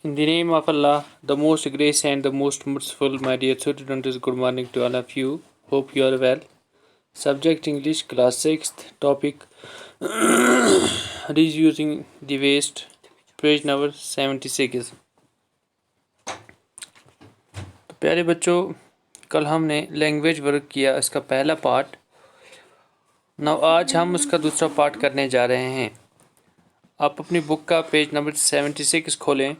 In the name of Allah, the most gracious and the most merciful, my dear students, good morning to all of you. Hope you are well. Subject English, class 6th, topic reusing the waste, page number 76. तो प्यारे बच्चों, कल हमने language work किया, इसका पहला part. आज हम उसका दूसरा पार्ट करने जा रहे हैं। आप अपनी बुक का पेज नंबर 76 खोलें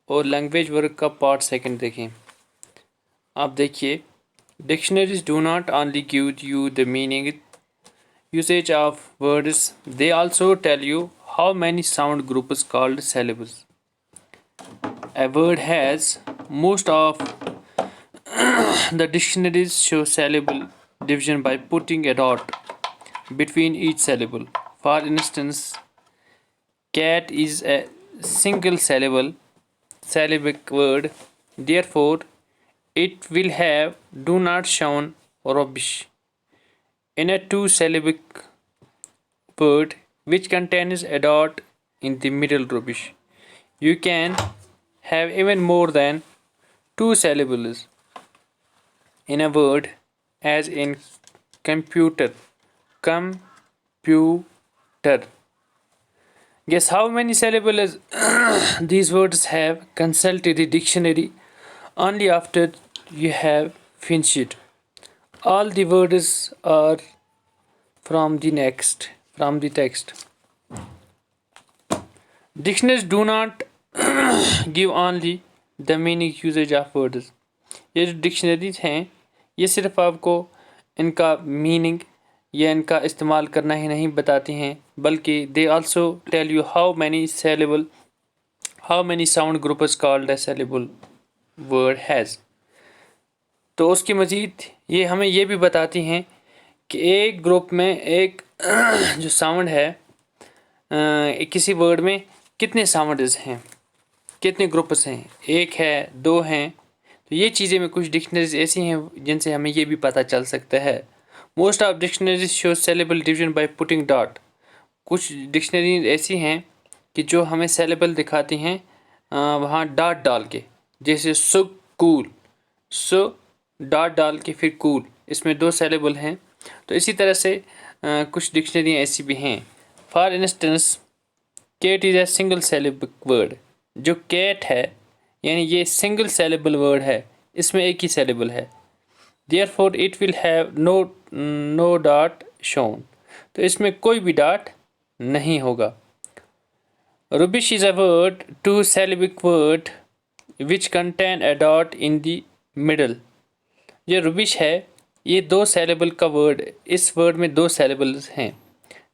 और लैंग्वेज वर्क का पार्ट सेकंड देखें। आप देखिए, dictionaries do not only give you the meaning usage of words, they also tell you how many sound groups called syllables. A word has most of the dictionaries show syllable division by putting a dot between each syllable. For instance, cat is a single syllabic word, therefore it will have do not sound rubbish. In a two-syllabic word which contains a dot in the middle, rubbish, you can have even more than two syllables in a word, as in computer. Guess how many syllables these words have? Consult the dictionary only after you have finished it. All the words are from the text. Dictionaries do not give only the meaning usage of words. ये जो dictionaries हैं, ये सिर्फ आपको इनका meaning या इनका इस्तेमाल करना ही नहीं बताती हैं, बल्कि they also tell you how many sound groups called a syllable word has. तो उसकी मज़ीद ये हमें ये भी बताती हैं कि एक ग्रुप में एक जो साउंड है, किसी वर्ड में कितने साउंड्स हैं, कितने ग्रुप्स हैं, एक है, दो हैं। तो ये चीज़ें में कुछ डिक्शनरीज ऐसी हैं जिनसे हमें ये भी पता चल सकता है। Most of dictionaries show syllable division by putting dot. कुछ डिक्शनरी ऐसी हैं कि जो हमें syllable दिखाती हैं वहाँ डॉट डाल के, जैसे सुकूल, डॉट डाल के फिर कूल, इसमें दो syllable हैं। तो इसी तरह से कुछ डिक्शनरी ऐसी भी हैं। For instance, cat is a single syllabic word. जो कैट है यानी ये सिंगल syllable वर्ड है, इसमें एक ही syllable है। Therefore it will have no dot shown। तो इसमें कोई भी डॉट नहीं होगा। Rubbish is a word, two syllabic word which contain a dot in the middle। ये rubbish है, ये दो syllable का वर्ड, इस वर्ड में दो syllables हैं।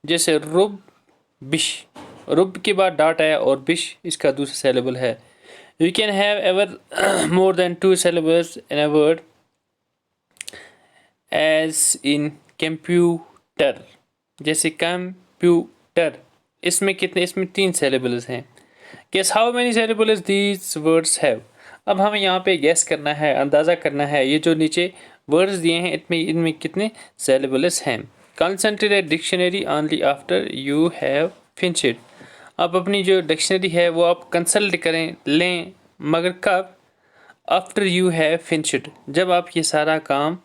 जैसे रुबिश, रुब के बाद डॉट आया और बिश इसका दूसरा syllable है। You can have ever more than two syllables in a word, as in computer। जैसे कंप्यूटर, इसमें कितने, इसमें तीन syllables हैं। Guess how many syllables these words have। अब हमें यहाँ पे guess करना है, अंदाज़ा करना है, ये जो नीचे words दिए हैं इनमें कितने syllables हैं। Consult a dictionary only after you have finished। आप अपनी जो डिक्शनरी है वो आप कंसल्ट करें, लें, मगर कब? आफ्टर यू हैव फिनिश्ड, जब आप ये सारा काम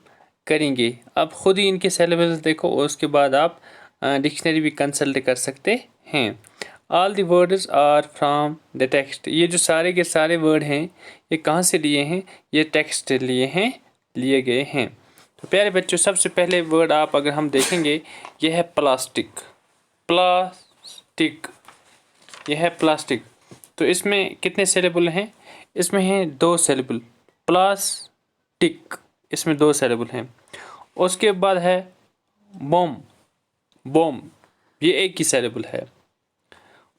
करेंगे। आप ख़ुद ही इनके syllables देखो और उसके बाद आप डिक्शनरी भी कंसल्ट कर सकते हैं। All the words are from the text. ये जो सारे के सारे वर्ड हैं ये कहाँ से लिए हैं? ये टेक्स्ट लिए गए हैं। तो प्यारे बच्चों, सबसे पहले वर्ड आप अगर हम देखेंगे, ये है प्लास्टिक। यह है प्लास्टिक। तो इसमें कितने syllable हैं? इसमें हैं दो syllable। प्लास्टिक, इसमें दो syllable हैं। उसके बाद है बॉम, ये एक ही syllable है।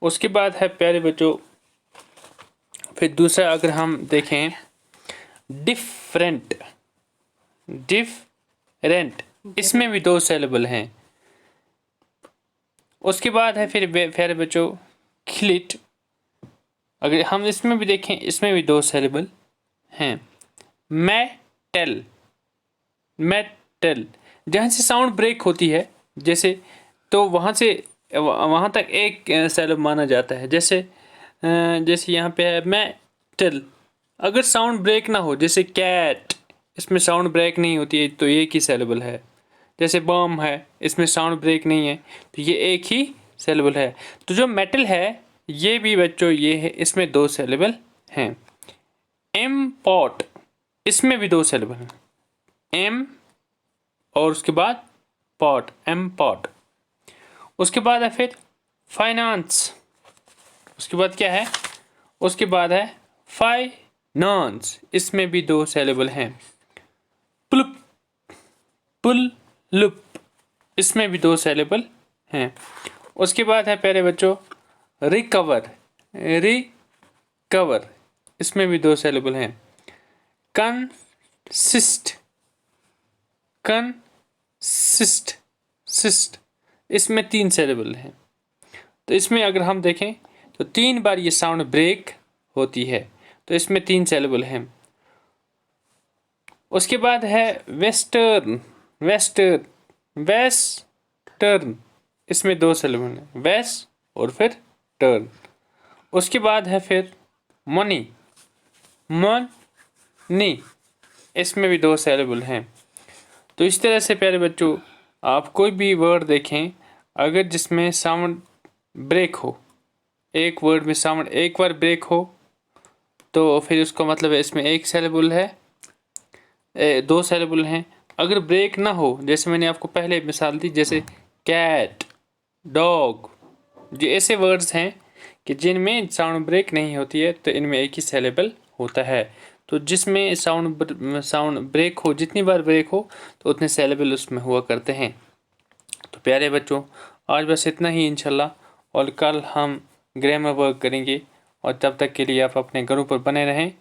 उसके बाद है प्यारे बच्चों, फिर दूसरा अगर हम देखें, डिफरेंट, इसमें भी दो syllable हैं। उसके बाद है फिर प्यारे बच्चों खिलिट, अगर हम इसमें भी देखें, इसमें भी दो syllable हैं। मेटल, जहाँ से साउंड ब्रेक होती है, जैसे, तो वहाँ तक एक syllable माना जाता है। जैसे यहाँ पे है टिल। अगर साउंड ब्रेक ना हो, जैसे कैट, इसमें साउंड ब्रेक नहीं होती है तो एक ही सिलेबल है। जैसे बॉम है, इसमें साउंड ब्रेक नहीं है तो ये एक ही सिलेबल है। तो जो मेटल है ये भी बच्चों ये है, इसमें 2 सिलेबल हैं। एम पॉट, इसमें भी 2 सिलेबल हैं, एम और उसके बाद पॉट, एम पॉट। उसके बाद है फिर फाइनेंस, उसके बाद क्या है, उसके बाद है फाइनेंस, इसमें भी 2 सिलेबल हैं। पुल पुल लुप, इसमें भी 2 सिलेबल हैं। उसके बाद है प्यारे बच्चों रिकवर, रिकवर, इसमें भी 2 सिलेबल हैं। कंसिस्ट, कंसिस्ट, सिस्ट, इसमें 3 सिलेबल हैं। तो इसमें अगर हम देखें तो 3 बार ये साउंड ब्रेक होती है, तो इसमें 3 सिलेबल हैं। उसके बाद है वेस्टर्न, वेस्टर्न, वेस्टर्न, इसमें 2 सिलेबल हैं, वेस्ट और फिर टर्न। उसके बाद है फिर मनी, मनी, इसमें भी 2 सिलेबल हैं। तो इस तरह से प्यारे बच्चों आप कोई भी वर्ड देखें अगर जिसमें साउंड ब्रेक हो, एक वर्ड में साउंड एक बार ब्रेक हो तो फिर उसका मतलब है इसमें 1 सिलेबल है, 2 सिलेबल हैं। अगर ब्रेक ना हो, जैसे मैंने आपको पहले मिसाल दी, जैसे कैट, डॉग, जो ऐसे वर्ड्स हैं कि जिनमें साउंड ब्रेक नहीं होती है तो इनमें एक ही सिलेबल होता है। तो जिसमें साउंड ब्रेक हो, जितनी बार ब्रेक हो तो उतने सिलेबल उसमें हुआ करते हैं। तो प्यारे बच्चों आज बस इतना ही इंशाल्लाह, और कल हम ग्रामर वर्क करेंगे। और तब तक के लिए आप अपने घरों पर बने रहें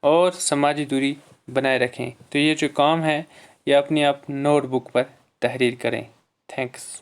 और समाजी दूरी बनाए रखें। तो ये जो काम है ये अपनी आप नोटबुक पर तहरीर करें। थैंक्स।